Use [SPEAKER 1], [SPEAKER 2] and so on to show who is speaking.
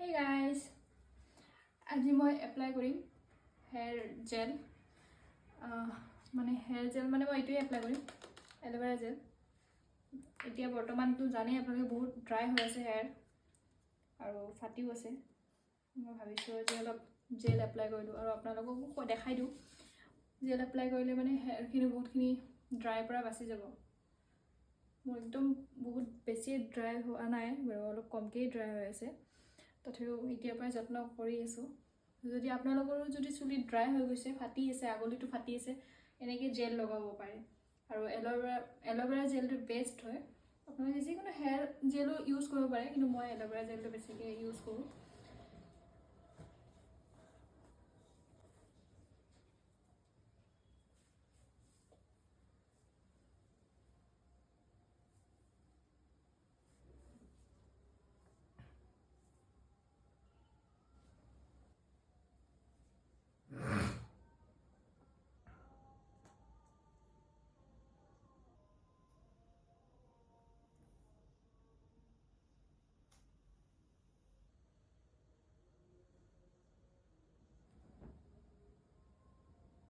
[SPEAKER 1] Hey guys, আজি মই apply কৰিম হেয়াৰ জেল হেয়াৰ জেল মই এইটোৱে এপ্লাই কৰিম এল'ভেৰা জেল এতিয়া বৰ্তমানটো জানেই আপোনালোকে বহুত ড্ৰাই হৈ আছে হেয়াৰ আৰু ফাটিও আছে মই ভাবিছোঁ যে অলপ জেল এপ্লাই কৰি দিওঁ আৰু আপোনালোককো দেখাই দিওঁ জেল এপ্লাই কৰিলে হেয়াৰখিনি বহুতখিনি ড্ৰাইৰ পৰা বাচি যাব মোৰ একদম বহুত বেছি ড্ৰাই হোৱা নাই বাৰু অলপ কমকৈ ড্ৰাই হৈ আছে তথাপিও এতিয়াৰ পৰাই যত্ন কৰি আছোঁ যদি আপোনালোকৰো যদি চুলি ড্ৰাই হৈ গৈছে ফাটি আছে আগলিটো ফাটি আছে এনেকৈ জেল লগাব পাৰে আৰু এল'ভেৰা জেলটো বেষ্ট হয় আপোনালোকে যিকোনো হেয়াৰ জেলো ইউজ কৰিব পাৰে কিন্তু মই এল'ভেৰা জেলটো বেছিকৈ ইউজ কৰোঁ